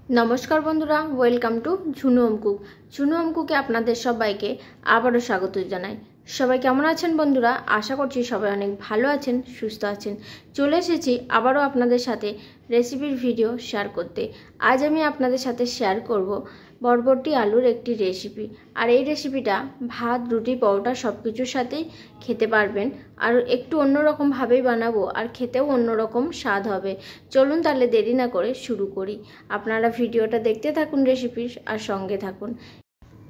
नमस्कार बंधुरा welcome to Jhunu home cook. Jhunu home कुके आपनादेर सबाइके आबारो स्वागत जानाई। सबाई केमन आछेन बंधुरा? आशा करछि सबाई अनेक भालो आछेन, सुस्थ आछेन। चले एसेछि आबारो आपनादेर साथे रेसिपिर भिडियो शेयर करते। आज आमि आपनादेर साथे शेयर करब बरबटी आलुर एकटी रेसिपि। और এই রেসিপিটা भात रुटी परोटा सबकिछुर साथेई खेते पारबेन और एकटू अन्यरकम भावेई बानाबो और खेतेও अन्यरकम स्वाद होबे। चलुन ताहले देरी ना करे शुरू करी। आपनारा भिडियोटा देखते थाकुन रेसिपिर और संगे थाकुन।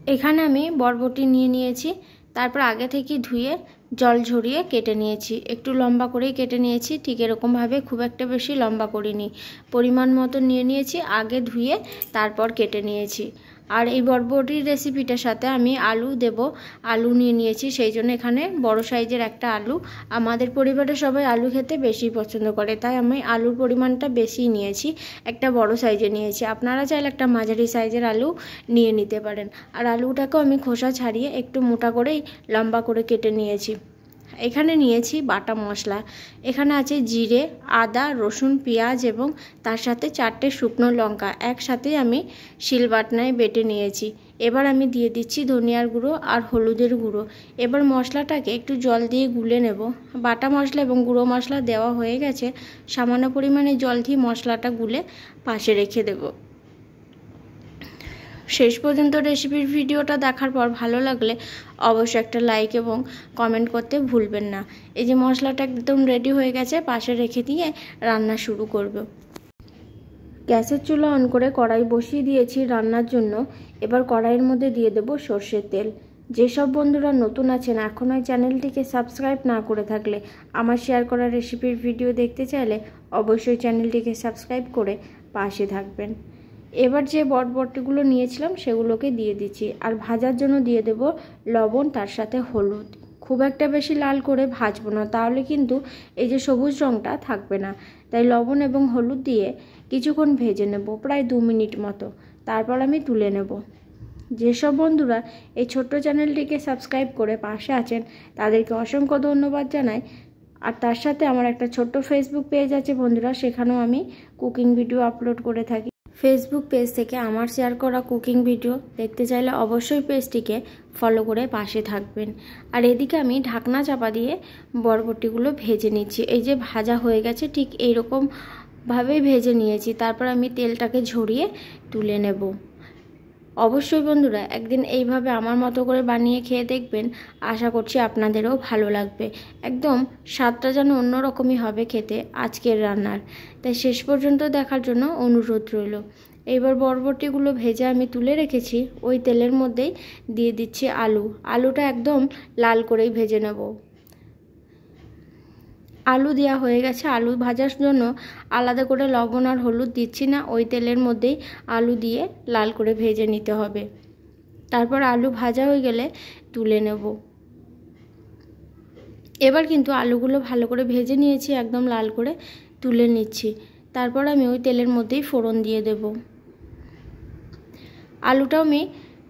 एखाने आमि बरबटी निये निয়েছি, तारपर आगे थेके धुए जल झरिए केटे निয়েছি। एकटू लम्बा करेই केटे निয়েছি, ठीक एरकम भावे खूब एकटा बेशी लम्बा करिনি। परिमाण मतो निये निয়েছি, आगे धुए तारपर केटे निয়েছি। और ये बरबटिर रेसिपिटार साथे आमी आलू देब। आलू निये निয়েছি, सेई जोन्नो एखाने बड़ो साइजेर एकटा आलू। आमादेर परिवारे सबाई आलू खेते बेशी पछन्द करे, ताई आमी आलूर परिमाणटा बेशी निয়েছি, एकटा बड़ो साइजेर निয়েছি। आपनारा चाइले एकटा माझारि साइजेर आलू निये निते पारेन। और आलूटाके आमी खोसा छाड़िए एकटू मोटा करेई लम्बा करे केटे निয়েছি। एखाने निয়েছি बाटा मशला। एखाने आछे जिरे, आदा, रसुन, पेঁয়াজ एबं तार साथे 4টে शुकनो लंका एकसाथेई आमी शिलबाटनाय बेटे निয়েছি। एबार आमी दिए दिচ্ছি धनियार गुঁড়ো और हलुदेर गुঁড়ো। एबार मशलाटाके एकटू जल दिए गुले नेब। बाटा मशला एबं गुঁড়ো मशला देওয়া হয়ে গেছে, सामान्य परिमाणे जल दिए मशलाटा गुले पाशे रेखे देब। शेष पर्यन्त रेसिपिर भिडियोटा देखार पर भालो लागले अवश्य एक लाइक एवं कमेंट करते भूलबेन ना। এই যে মশলাটা একদম রেডি হয়ে গেছে, পাশে রেখে দিয়ে রান্না শুরু করব। গ্যাসের চুলা অন করে কড়াই বসিয়ে দিয়েছি রান্নার জন্য। এবার কড়াইয়ের মধ্যে দিয়ে দেব সরষের তেল। যেসব বন্ধুরা নতুন আছেন এখনো এই চ্যানেলটিকে সাবস্ক্রাইব না করে থাকলে, আমার শেয়ার করা রেসিপির ভিডিও দেখতে চাইলে অবশ্যই চ্যানেলটিকে সাবস্ক্রাইব করে পাশে থাকবেন। এবার যে বরবটিগুলো নিয়েছিলাম সেগুলোকে দিয়ে দিচ্ছি আর ভাজার জন্য দিয়ে দেব লবণ, তার সাথে হলুদ। খুব একটা বেশি লাল করে ভাজবো না, তাহলে কিন্তু এই যে সবুজ রঙটা থাকবে না। তাই লবণ এবং হলুদ দিয়ে কিছুক্ষণ ভেজে নেব, প্রায় 2 মিনিট মতো। তারপর আমি তুলে নেব। যেসব বন্ধুরা এই ছোট্ট চ্যানেলটিকে সাবস্ক্রাইব করে পাশে আছেন তাদেরকে অসংখ্য ধন্যবাদ জানাই। আর তার সাথে আমার একটা ছোট্ট ফেসবুক পেজ আছে বন্ধুরা, সেখানেও আমি কুকিং ভিডিও আপলোড করে থাকি। फेसबुक पेज থেকে আমার শেয়ার করা কুকিং ভিডিও দেখতে চাইলে অবশ্যই পেজটিকে ফলো করে পাশে থাকবেন। আর এদিকে আমি ঢাকনা চাপা দিয়ে বরবটিগুলো ভেজে নিচ্ছি। এই যে ভাজা হয়ে গেছে, ঠিক এই রকম ভাবেই ভেজে নিয়েছি। তারপর আমি তেলটাকে ঝরিয়ে তুলে নেব। অবশ্যই বন্ধুরা একদিন এইভাবে আমার মতো করে বানিয়ে খেয়ে দেখবেন, আশা করছি আপনাদেরও ভালো লাগবে। একদম স্বাদটা যেন অন্যরকমই হবে খেতে আজকের রান্নার। তাই শেষ পর্যন্ত দেখার জন্য অনুরোধ রইল। এইবার বরবটিগুলো ভেজে আমি তুলে রেখেছি, ওই তেলের মধ্যেই দিয়ে দিচ্ছি আলু। আলুটা একদম লাল করেই ভেজে নেব। আলু দেওয়া হয়ে গেছে, আলু ভাজার জন্য আলাদা করে লবণ আর হলুদ দিচ্ছি না, ওই তেলের মধ্যেই আলু দিয়ে লাল করে ভেজে নিতে হবে। তারপর আলু ভাজা হয়ে গেলে তুলে নেব। এবার কিন্তু আলুগুলো ভালো করে ভেজে নিয়েছি, একদম লাল করে তুলে নিচ্ছি। তারপর আমি ওই তেলের মধ্যেই ফোড়ন দিয়ে দেব। আলুটাও আমি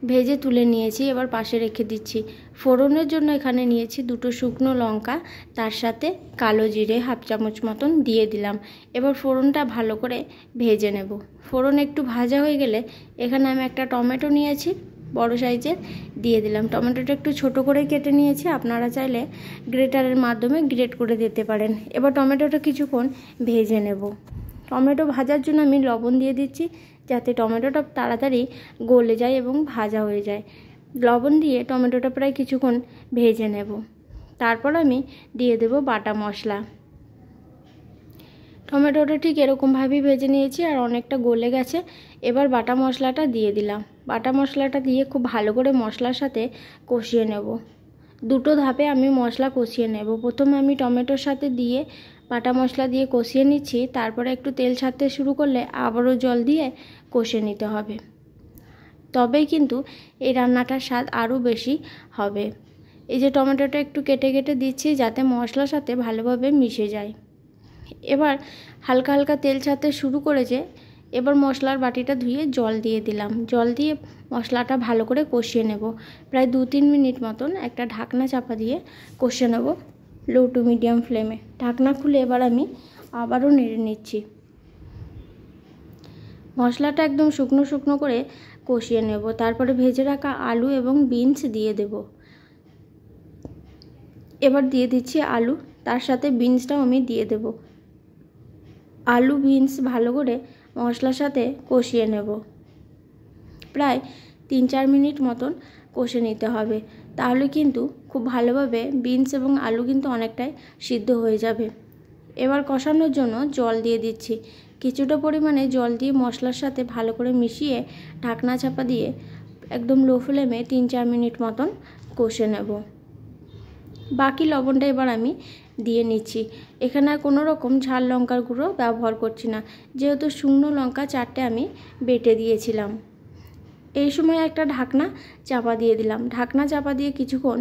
ভেজে তুলে নিয়েছি, এবার পাশে রেখে দিচ্ছি। ফোড়নের জন্য এখানে নিয়েছি 2টো শুকনো লঙ্কা, তার সাথে কালো জিরে 1/2 চামচ মতন দিয়ে দিলাম। এবার ফোড়নটা ভালো করে ভেজে নেব। ফোড়ন একটু ভাজা হয়ে গেলে এখানে আমি একটা টমেটো নিয়েছি বড় সাইজের, দিয়ে দিলাম। টমেটোটা একটু ছোট করে কেটে নিয়েছি, আপনারা চাইলে গ্রেটারের মাধ্যমে গ্রেট করে দিতে পারেন। এবার টমেটোটা কিছুক্ষণ ভেজে নেব। টমেটো ভাজার জন্য আমি লবণ দিয়ে দিচ্ছি, যাতে টমেটোটা তাড়াতাড়ি গলে যায় এবং ভাজা হয়ে যায়। লবণ দিয়ে টমেটোটা প্রায় কিছুক্ষণ ভেজে নেব। তারপর আমি দিয়ে দেব বাটা মশলা। টমেটোটা ঠিক এরকমভাবেই ভেজে নিয়েছি আর অনেকটা গলে গেছে। এবার বাটা মশলাটা দিয়ে দিলাম। বাটা মশলাটা দিয়ে খুব ভালো করে মশলার সাথে কষিয়ে নেব। 2টো ধাপে আমি মশলা কষিয়ে নেব। প্রথমে আমি টমেটোর সাথে দিয়ে বাটা মশলা দিয়ে কষিয়ে নিচ্ছি, তারপরে একটু তেল ছাড়তে শুরু করলে আবারও জল দিয়ে কষে নিতে হবে। তবেই কিন্তু এই রান্নাটার স্বাদ আরও বেশি হবে। এই যে টমেটোটা একটু কেটে কেটে দিচ্ছি যাতে মশলার সাথে ভালোভাবে মিশে যায়। এবার হালকা হালকা তেল ছাড়তে শুরু করেছে। এবার মশলার বাটিটা ধুয়ে জল দিয়ে দিলাম। জল দিয়ে মশলাটা ভালো করে কষিয়ে নেব। প্রায় 2-3 মিনিট মতন একটা ঢাকনা চাপা দিয়ে কষে নেব লো টু মিডিয়াম ফ্লেমে। ঢাকনা খুলে এবার আমি আবারও নেড়ে নিচ্ছি। মশলাটা একদম শুকনো শুকনো করে কষিয়ে নেব। তারপরে ভেজে রাখা আলু এবং বিনস দিয়ে দেব। এবার দিয়ে দিচ্ছি আলু, তার সাথে বিনসটাও আমি দিয়ে দেব। আলু বিনস ভালো করে মশলার সাথে কষিয়ে নেব। প্রায় 3-4 মিনিট মতন কষে নিতে হবে, তাহলে কিন্তু খুব ভালোভাবে বিনস এবং আলু কিন্তু অনেকটাই সিদ্ধ হয়ে যাবে। এবার কষানোর জন্য জল দিয়ে দিচ্ছি। কিছুটা পরিমাণে জল দিয়ে মশলার সাথে ভালো করে মিশিয়ে ঢাকনা চাপা দিয়ে একদম লো ফ্লেমে 3-4 মিনিট মতন কষে নেব। বাকি লবণটা এবার আমি দিয়ে নিচ্ছি। এখানে আর কোনো রকম ঝাল লঙ্কার গুঁড়ো ব্যবহার করছি না, যেহেতু শুকনো লঙ্কা 4টে আমি বেটে দিয়েছিলাম। এই সময় একটা ঢাকনা চাপা দিয়ে দিলাম। ঢাকনা চাপা দিয়ে কিছুক্ষণ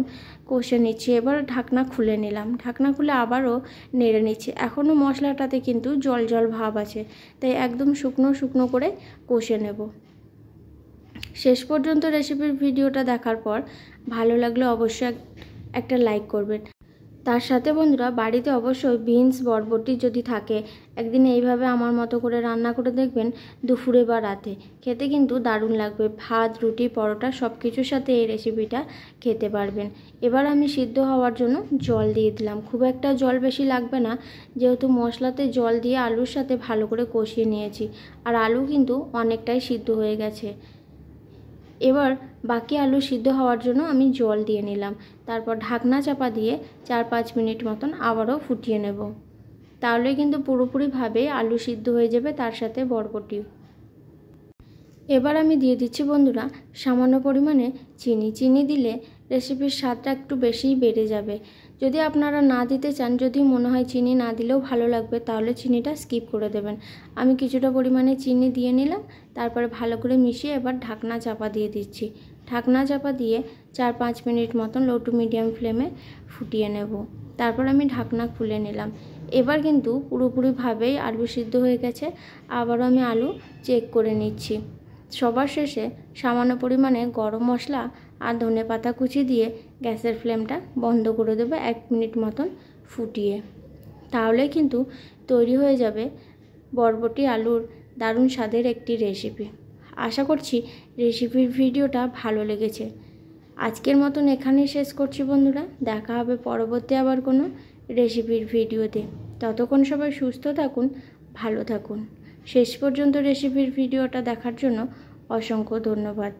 কষে নিচ্ছি। এবার ঢাকনা খুলে নিলাম। ঢাকনা খুলে আবারও নেড়ে নিচ্ছি। এখনও মশলাটাতে কিন্তু জল জল ভাব আছে, তাই একদম শুকনো শুকনো করে কষে নেব। শেষ পর্যন্ত রেসিপির ভিডিওটা দেখার পর ভালো লাগলে অবশ্যই একটা লাইক করবেন। তার সাথে বন্ধুরা বাড়িতে অবশ্যই বিনস বরবটি যদি থাকে একদিন এইভাবে আমার মতো করে রান্না করে দেখবেন, দুপুরে বা রাতে খেতে কিন্তু দারুণ লাগবে। ভাত, রুটি, পরোটা সব কিছুর সাথে এই রেসিপিটা খেতে পারবেন। এবার আমি সিদ্ধ হওয়ার জন্য জল দিয়ে দিলাম। খুব একটা জল বেশি লাগবে না, যেহেতু মশলাতে জল দিয়ে আলুর সাথে ভালো করে কষিয়ে নিয়েছি, আর আলু কিন্তু অনেকটাই সিদ্ধ হয়ে গেছে। এবার বাকি আলু সিদ্ধ হওয়ার জন্য আমি জল দিয়ে নিলাম। তারপর ঢাকনা চাপা দিয়ে 4-5 মিনিট মতন আবারও ফুটিয়ে নেব। তাহলে কিন্তু পুরোপুরিভাবে আলু সিদ্ধ হয়ে যাবে, তার সাথে বরবটিও। এবার আমি দিয়ে দিচ্ছি বন্ধুরা সামান্য পরিমাণে চিনি। চিনি দিলে রেসিপির স্বাদটা একটু বেশিই বেড়ে যাবে। যদি আপনারা না দিতে চান, যদি মনে হয় চিনি না দিলেও ভালো লাগবে, তাহলে চিনিটা স্কিপ করে দেবেন। আমি কিছুটা পরিমাণে চিনি দিয়ে নিলাম। তারপরে ভালো করে মিশিয়ে এবার ঢাকনা চাপা দিয়ে দিচ্ছি। ঢাকনা চাপা দিয়ে 4-5 মিনিট মতন লো টু মিডিয়াম ফ্লেমে ফুটিয়ে নেব। তারপর আমি ঢাকনা খুলে নিলাম। এবার কিন্তু পুরোপুরিভাবেই আলু সিদ্ধ হয়ে গেছে। আবারও আমি আলু চেক করে নিচ্ছি। সবার শেষে সামান্য পরিমাণে গরম মশলা আর ধনেপাতা কুচি দিয়ে গ্যাসের ফ্লেমটা বন্ধ করে দেবো 1 মিনিট মতন ফুটিয়ে। তাহলে কিন্তু তৈরি হয়ে যাবে বরবটি আলুর দারুণ স্বাদের একটি রেসিপি। আশা করছি রেসিপির ভিডিওটা ভালো লেগেছে। আজকের মতন এখানেই শেষ করছি বন্ধুরা। দেখা হবে পরবর্তী আবার কোনো রেসিপির ভিডিওতে। ততক্ষণ সবাই সুস্থ থাকুন, ভালো থাকুন। শেষ পর্যন্ত রেসিপির ভিডিওটা দেখার জন্য অসংখ্য ধন্যবাদ।